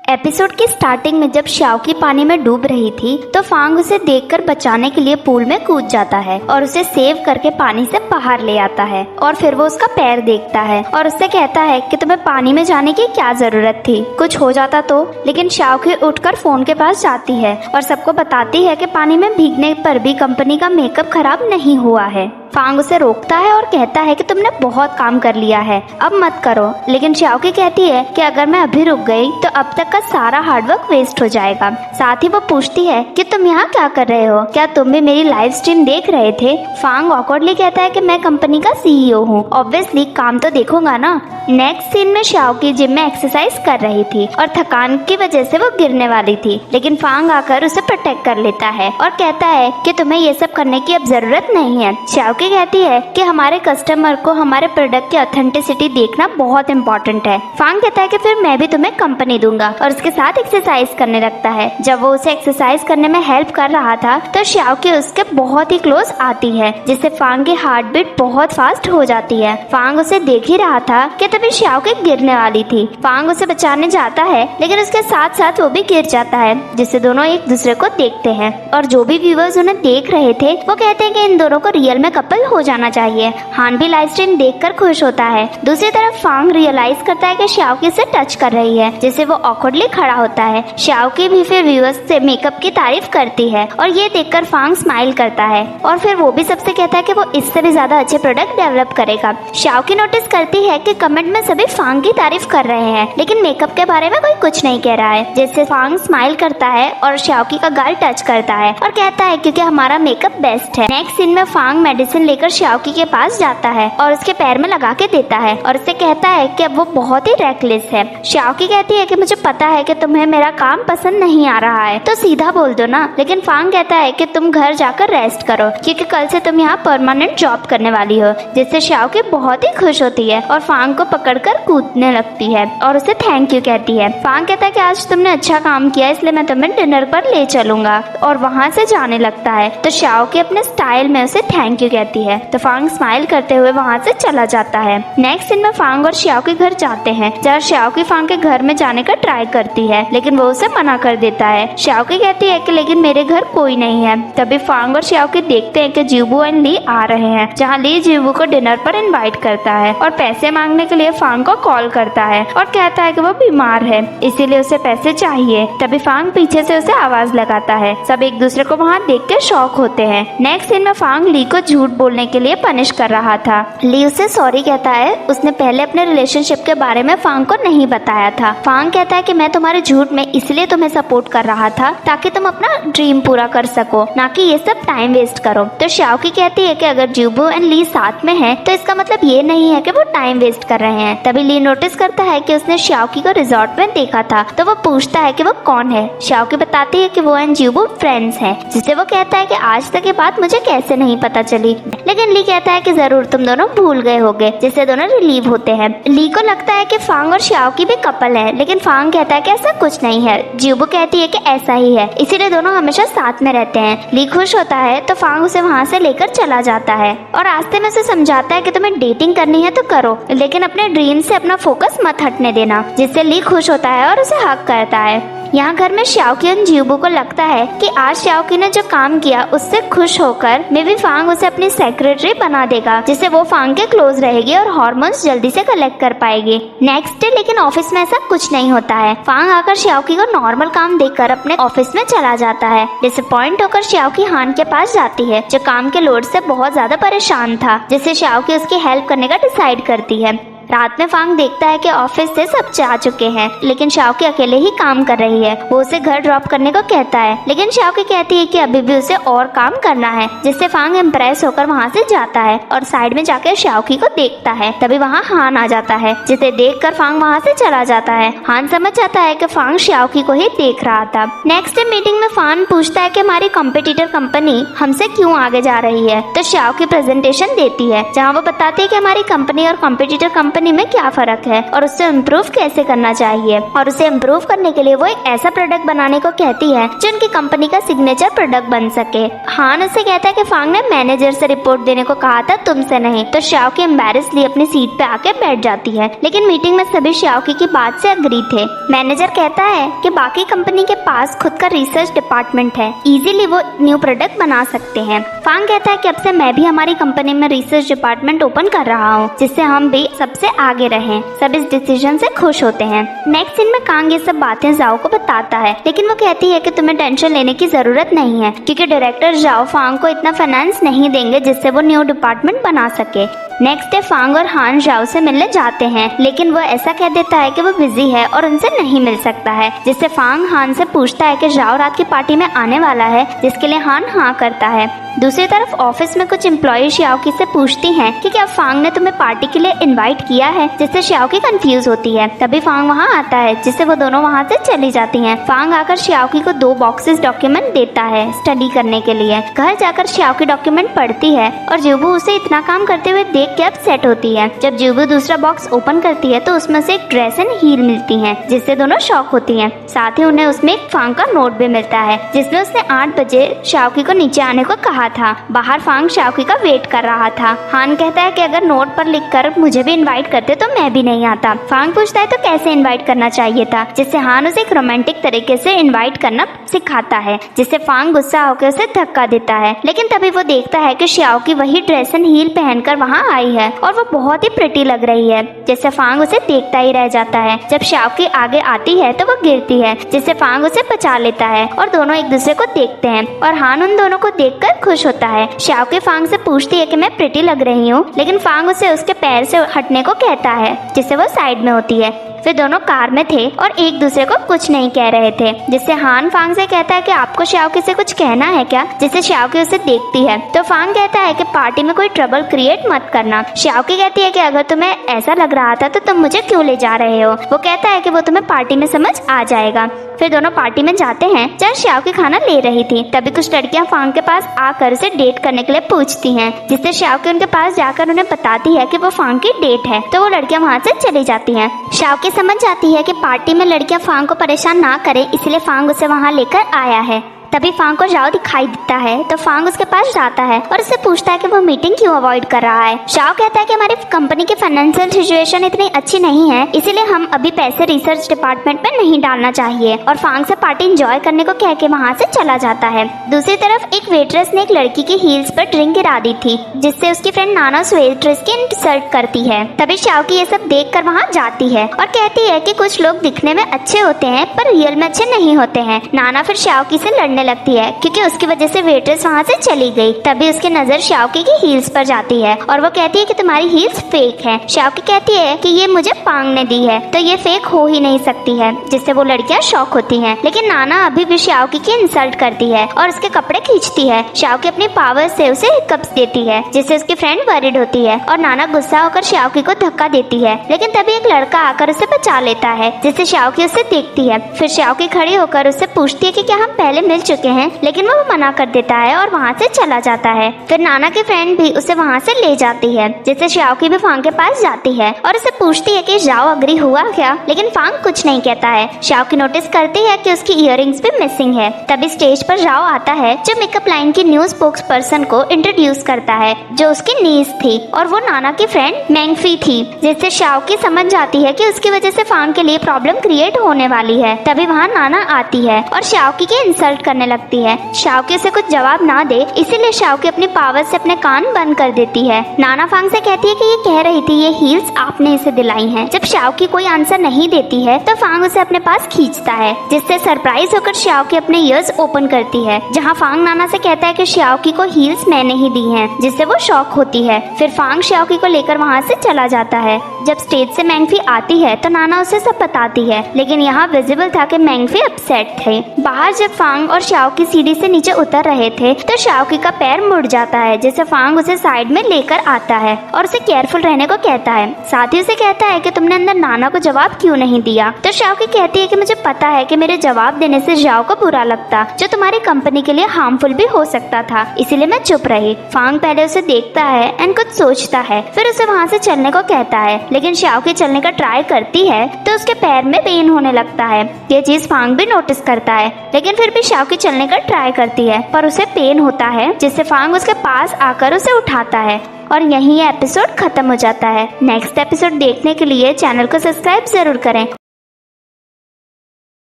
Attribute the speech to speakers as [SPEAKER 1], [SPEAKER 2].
[SPEAKER 1] Episode की starting में जब शाओकी पानी में डूब रही थी तो फांग उसे देखकर बचाने के लिए पूल में कूद जाता है और उसे सेव करके पानी से बाहर ले आता है। और फिर वो उसका पैर देखता है और उससे कहता है कि तुम्हें पानी में जाने की क्या जरूरत थी, कुछ हो जाता तो। लेकिन शाओकी उठकर फोन के पास जाती है और सबको बताती है कि पानी में भीगने पर भी कंपनी का मेकअप खराब नहीं हुआ है। फांग उसे रोकता है और कहता है कि तुमने बहुत काम कर लिया है, अब मत करो। लेकिन शाओकी कहती है कि अगर मैं अभी रुक गई तो अब तक का सारा हार्डवर्क वेस्ट हो जाएगा। साथ ही वो पूछती है कि तुम यहाँ क्या कर रहे हो, क्या तुम भी मेरी लाइव स्ट्रीम देख रहे थे। फांग ऑकवर्डली कहता है कि मैं कंपनी का सीईओ हूँ, ऑब्वियसली काम तो देखूंगा ना। नेक्स्ट सीन में शाओकी जिम में एक्सरसाइज कर रही थी और थकान की वजह से वो गिरने वाली थी, लेकिन फांग आकर उसे प्रोटेक्ट कर लेता है और कहता है कि तुम्हें ये सब करने की अब जरूरत नहीं है। शाओकी कहती है कि हमारे कस्टमर को हमारे प्रोडक्ट की ऑथेंटिसिटी देखना बहुत इंपॉर्टेंट है। फांग कहता है कि फिर मैं भी तुम्हें कंपनी दूंगा और उसके साथ एक्सरसाइज करने लगता है। जब वो उसे एक्सरसाइज करने में हेल्प कर रहा था तो शाओकी उसके बहुत ही क्लोज आती है, जिससे फांग की हार्ट बीट बहुत फास्ट हो जाती है। फांग उसे देख ही रहा था कि तभी शाओकी गिरने वाली थी। फांग उसे बचाने जाता है लेकिन उसके साथ साथ वो भी गिर जाता है, जिससे दोनों एक दूसरे को देखते हैं। और जो भी व्यूअर्स उन्हें देख रहे थे वो कहते हैं कि इन दोनों को रियल में कपल हो जाना चाहिए। हान भी लाइव स्ट्रीम देखकर खुश होता है। दूसरी तरफ फांग रियलाइज करता है कि शाओकी से टच कर रही है, जिससे वो ऑकवर्डली खड़ा होता है। शाओकी भी फिर व्यूअर्स से मेकअप की तारीफ करती है और ये देखकर फांग स्माइल करता है और फिर वो भी सबसे कहता है कि वो इससे भी ज्यादा अच्छे प्रोडक्ट डेवलप करेगा। शाओकी नोटिस करती है कि कमेंट में सभी फांग की तारीफ कर रहे हैं लेकिन मेकअप के बारे में कोई कुछ नहीं कह रहा है, जिससे फांग स्माइल करता है और शाओकी का गाल टच करता है और कहता है क्योंकि हमारा मेकअप बेस्ट है। नेक्स्ट सीन में फांग मेडिसिन लेकर शाओकी के पास जाता है और उसके पैर में लगा के देता है और उससे कहता है कि अब वो बहुत ही रेकलेस है। शाओकी कहती है कि मुझे पता है कि तुम्हें मेरा काम पसंद नहीं आ रहा है तो सीधा बोल दो ना। लेकिन फांग कहता है कि तुम घर जाकर रेस्ट करो क्योंकि कल से तुम यहाँ परमानेंट जॉब करने वाली हो, जिससे शाओकी बहुत ही खुश होती है और फांग को पकड़कर कूदने लगती है और उसे थैंक यू कहती है। फांग कहता है कि आज तुमने अच्छा काम किया इसलिए मैं तुम्हें डिनर पर ले चलूंगा और वहाँ से जाने लगता है। तो शाओकी अपने स्टाइल में उसे थैंक यू कहती है तो फांग स्माइल करते हुए वहाँ से चला जाता है। नेक्स्ट सीन में फांग और शाओकी घर जाते हैं, जहाँ शाओकी फांग के घर में जाने का ट्राई करती है लेकिन वो उसे मना कर देता है। शाओकी कहती है कि लेकिन मेरे घर कोई नहीं है। तभी फांग और शाओकी देखते हैं कि जीबू एंड ली आ रहे हैं, जहाँ ली जीबू को डिनर पर इनवाइट करता है और पैसे मांगने के लिए फांग को कॉल करता है और कहता है कि वो बीमार है इसीलिए उसे पैसे चाहिए। तभी फांग पीछे से उसे आवाज लगाता है। सब एक दूसरे को वहाँ देख के शॉक होते हैं। नेक्स्ट सीन में फांग ली को झूठ बोलने के लिए पनिश कर रहा था। ली उसे सॉरी कहता है, उसने पहले अपने रिलेशनशिप के बारे में फांग को नहीं बताया था। फांग कहता है कि मैं तुम्हारे झूठ में इसलिए तुम्हें सपोर्ट कर रहा था ताकि तुम अपना ड्रीम पूरा कर सको, ना कि ये सब टाइम वेस्ट करो। तो शाओकी कहती है कि अगर जीबू एंड ली साथ में हैं तो इसका मतलब ये नहीं है कि वो टाइम वेस्ट कर रहे हैं। तभी ली नोटिस करता है कि उसने शाओकी को रिजॉर्ट में देखा था तो वो पूछता है कि वो कौन है। शाओकी बताती है कि वो एंड जीबू फ्रेंड्स हैं, जिससे वो कहता है कि आज तक ये बात मुझे कैसे नहीं पता चली। लेकिन ली कहता है कि जरूर तुम दोनों भूल गए होगे, जिससे दोनों रिलीव होते हैं। ली को लगता है कि फांग और शाओकी भी कपल है, लेकिन फांग कहता है कि ऐसा कुछ नहीं है। जीबू कहती है कि ऐसा ही है, इसीलिए दोनों हमेशा साथ में रहते हैं। ली खुश होता है तो फांग उसे वहाँ से लेकर चला जाता है और रास्ते में उसे समझाता है कि तुम्हें डेटिंग करनी है तो करो, लेकिन अपने ड्रीम से अपना फोकस मत हटने देना, जिससे ली खुश होता है और उसे हक करता है। यहाँ घर में शाओकी और जीबू को लगता है कि आज शाओकी ने जो काम किया उससे खुश होकर मे भी फांग उसे अपनी सेक्रेटरी बना देगा, जिससे वो फांग के क्लोज रहेगी और हार्मोन्स जल्दी से कलेक्ट कर पाएगी। नेक्स्ट डे लेकिन ऑफिस में ऐसा कुछ नहीं होता है। फांग आकर शाओकी को नॉर्मल काम देखकर अपने ऑफिस में चला जाता है। डिसअपॉइंट होकर शाओकी हान के पास जाती है, जो काम के लोड से बहुत ज्यादा परेशान था, जिससे शाओकी उसकी हेल्प करने का डिसाइड करती है। रात में फांग देखता है कि ऑफिस से सब जा चुके हैं लेकिन शाओकी अकेले ही काम कर रही है। वो उसे घर ड्रॉप करने को कहता है लेकिन शाओकी कहती है कि अभी भी उसे और काम करना है, जिससे फांग इम्प्रेस होकर वहाँ से जाता है और साइड में जाकर शाओकी को देखता है। तभी वहाँ हान आ जाता है, जिसे देखकर फांग वहाँ से चला जाता है। हान समझ जाता है कि फांग शाओकी को ही देख रहा था। नेक्स्ट डे मीटिंग में फांग पूछता है कि हमारी कॉम्पिटिटर कंपनी हमसे क्यों आगे जा रही है, तो शाओकी प्रेजेंटेशन देती है, जहाँ वो बताती है कि हमारी कंपनी और कॉम्पिटिटर कंपनी कंपनी में क्या फर्क है और उससे इम्प्रूव कैसे करना चाहिए। और उसे इम्प्रूव करने के लिए वो एक ऐसा प्रोडक्ट बनाने को कहती है जो उनकी कंपनी का सिग्नेचर प्रोडक्ट बन सके। हान उससे कहता है कि फांग ने मैनेजर से रिपोर्ट देने को कहा था, तुमसे नहीं। तो शाओकी एम्बैरेसली अपनी सीट पे आके बैठ जाती है, लेकिन मीटिंग में सभी शाओकी की बात से अग्री थे। मैनेजर कहता है कि बाकी कंपनी के पास खुद का रिसर्च डिपार्टमेंट है, इजीली वो न्यू प्रोडक्ट बना सकते हैं। फांग कहता है कि अब से मैं भी हमारी कंपनी में रिसर्च डिपार्टमेंट ओपन कर रहा हूँ, जिससे हम भी सबसे आगे रहें। सब इस डिसीजन से खुश होते हैं। नेक्स्ट सीन में कांग ये सब बातें जाओ को बताता है, लेकिन वो कहती है कि तुम्हें टेंशन लेने की जरूरत नहीं है, क्योंकि डायरेक्टर जाओ फांग को इतना फाइनेंस नहीं देंगे जिससे वो न्यू डिपार्टमेंट बना सके। नेक्स्ट डे फांग और हान जाओ से मिलने जाते हैं, लेकिन वो ऐसा कह देता है कि वो बिजी है और उनसे नहीं मिल सकता है, जिससे फांग हान से पूछता है कि जाओ रात की पार्टी में आने वाला है, जिसके लिए हान हाँ करता है। दूसरी तरफ ऑफिस में कुछ एम्प्लॉय शाओकी से पूछती हैं कि क्या फांग ने तुम्हें पार्टी के लिए इनवाइट किया है, जिससे शाओकी कंफ्यूज होती है। तभी फांग वहाँ आता है, जिससे वो दोनों वहाँ से चली जाती हैं। फांग आकर शाओकी को 2 बॉक्सेस डॉक्यूमेंट देता है स्टडी करने के लिए। घर जाकर शाओकी डॉक्यूमेंट पढ़ती है और जुबू उसे इतना काम करते हुए देख के अपसेट होती है। जब जुबू दूसरा बॉक्स ओपन करती है तो उसमें से एक ड्रेस एंड हील मिलती है, जिससे दोनों शॉक होती हैं। साथ ही उन्हें उसमें एक फांग का नोट भी मिलता है, जिसमें उसने 8 बजे शाओकी को नीचे आने को कहा था। बाहर फांग शाओकी का वेट कर रहा था। हान कहता है कि अगर नोट पर लिखकर मुझे भी इनवाइट करते तो मैं भी नहीं आता। फांग पूछता है तो कैसे इनवाइट करना चाहिए था, जिससे हान उसे एक रोमांटिक तरीके से इनवाइट करना सिखाता है, जिससे फांग गुस्सा होकर उसे धक्का देता है। लेकिन तभी वो देखता है कि शाओकी वही ड्रेस एंड हील पहनकर वहाँ आई है और वो बहुत ही प्रिटी लग रही है, जिससे फांग उसे देखता ही रह जाता है। जब शाओकी आगे आती है तो वो गिरती है, जिससे फांग उसे बचा लेता है और दोनों एक दूसरे को देखते हैं और हान उन दोनों को देखकर खुश होता है। शाओकी फांग से पूछती है कि मैं प्रिटी लग रही हूँ, लेकिन फांग उसे उसके पैर से हटने को कहता है, जिससे वो साइड में होती है। फिर दोनों कार में थे और एक दूसरे को कुछ नहीं कह रहे थे, जिससे हान फांग से कहता है कि आपको शाओकी से कुछ कहना है क्या, जिससे शाओकी उसे देखती है। तो फांग कहता है कि पार्टी में कोई ट्रबल क्रिएट मत करना। शाओकी कहती है कि अगर तुम्हें ऐसा लग रहा था तो तुम मुझे क्यों ले जा रहे हो। वो कहता है कि वो तुम्हें पार्टी में समझ आ जाएगा। फिर दोनों पार्टी में जाते हैं जहाँ शाओकी खाना ले रही थी। तभी कुछ लड़कियां फांग के पास आकर उसे डेट करने के लिए पूछती हैं, जिससे शाओकी उनके पास जाकर उन्हें बताती है कि वो फांग की डेट है। तो वो लड़कियां वहाँ से चली जाती हैं। शाओकी समझ जाती है कि पार्टी में लड़कियां फांग को परेशान ना करे, इसलिए फांग उसे वहाँ लेकर आया है। तभी फांग को जाओ दिखाई देता है, तो फांग उसके पास जाता है और उससे पूछता है कि वो मीटिंग क्यों अवॉइड कर रहा है। शाओ कहता है कि हमारी कंपनी की फाइनेंशियल सिचुएशन इतनी अच्छी नहीं है, इसीलिए हम अभी पैसे रिसर्च डिपार्टमेंट में नहीं डालना चाहिए, और फांग से पार्टी एंजॉय करने को कह के वहाँ से चला जाता है। दूसरी तरफ एक वेट्रेस ने एक लड़की की हील्स पर ड्रिंक गिरा दी थी, जिससे उसकी फ्रेंड नाना उस वेट्रेस की इंसल्ट करती है। तभी शाओकी ये सब देख कर वहाँ जाती है और कहती है कि कुछ लोग दिखने में अच्छे होते हैं पर रियल में अच्छे नहीं होते हैं। नाना फिर शाओकी से लड़ने लगती है, क्योंकि उसकी वजह से वेट्रेस वहाँ से चली गई। तभी उसकी नजर शाओकी की हील्स पर जाती है और वो कहती है कि तुम्हारी हील्स फेक है। शाओकी कहती है कि ये मुझे फांग ने दी है, तो ये फेक हो ही नहीं सकती है, जिससे वो लड़कियां शॉक होती हैं। लेकिन नाना अभी भी शाओकी की इंसल्ट करती है और उसके कपड़े खींचती है। शाओकी अपनी पावर से उसे हिकअप्स देती है, जिससे उसकी फ्रेंड वरिड होती है और नाना गुस्सा होकर शाओकी को धक्का देती है। लेकिन तभी एक लड़का आकर उसे बचा लेता है, जिससे शाओकी उसे देखती है। फिर शाओकी खड़ी होकर उससे पूछती है कि क्या हम पहले मिल चुके हैं, लेकिन वो मना कर देता है और वहाँ से चला जाता है। फिर नाना की फ्रेंड भी उसे वहाँ से ले जाती है, जिससे शाओकी भी फांग के पास जाती है और उसे पूछती है कि जाओ अग्री हुआ क्या, लेकिन फांग कुछ नहीं कहता है। शाओकी नोटिस करती है कि उसकी इयररिंग्स भी मिसिंग है। तभी स्टेज पर जाओ आता है, जो मेकअप लाइन की न्यू स्पोक्स पर्सन को इंट्रोड्यूस करता है, जो उसकी नीस थी और वो नाना की फ्रेंड मैंगफी थी, जिससे शाओकी समझ जाती है कि उसकी वजह से फांग के लिए प्रॉब्लम क्रिएट होने वाली है। तभी वहाँ नाना आती है और शाओकी की इंसल्ट करने लगती है। शाओकी से कुछ जवाब ना दे, इसीलिए शाओकी अपनी पावर से अपने कान बंद कर देती है। नाना फांग से कहती है कि ये कह रही थी ये हील्स आपने इसे दिलाई हैं। जब शाओकी कोई आंसर नहीं देती है तो फांग उसे अपने पास खींचता है, जिससे सरप्राइज होकर शाओकी अपने ईयर्स ओपन करती है, जहाँ फांग नाना से कहता है कि शाओकी को हील्स मैंने ही दी हैं, जिससे वो शॉक होती है। फिर फांग शाओकी को लेकर वहाँ से चला जाता है। जब स्टेज से मैंगफी आती है तो नाना उसे सब बताती है, लेकिन यहाँ विजिबल था कि मैंगफी अपसेट थे। बाहर जब फांग और शाओ की सीढ़ी से नीचे उतर रहे थे तो शाओकी का पैर मुड़ जाता है, जिससे फांग उसे साइड में लेकर आता है और उसे केयरफुल रहने को कहता है। साथ ही उसे कहता है कि तुमने अंदर नाना को जवाब क्यों नहीं दिया। तो शाओकी कहती है कि मुझे पता है कि मेरे जवाब देने से जाओ को बुरा लगता, जो तुम्हारी कंपनी के लिए हार्मफुल भी हो सकता था, इसीलिए मैं चुप रही। फांग पहले उसे देखता है एंड कुछ सोचता है, फिर उसे वहाँ से चलने को कहता है, लेकिन शाओकी चलने का ट्राई करती है तो उसके पैर में पेन होने लगता है। ये चीज फांग भी नोटिस करता है, लेकिन फिर भी शाओकी चलने का ट्राई करती है पर उसे पेन होता है, जिससे फांग उसके पास आकर उसे उठाता है और यहीं ये एपिसोड खत्म हो जाता है। नेक्स्ट एपिसोड देखने के लिए चैनल को सब्सक्राइब जरूर करें।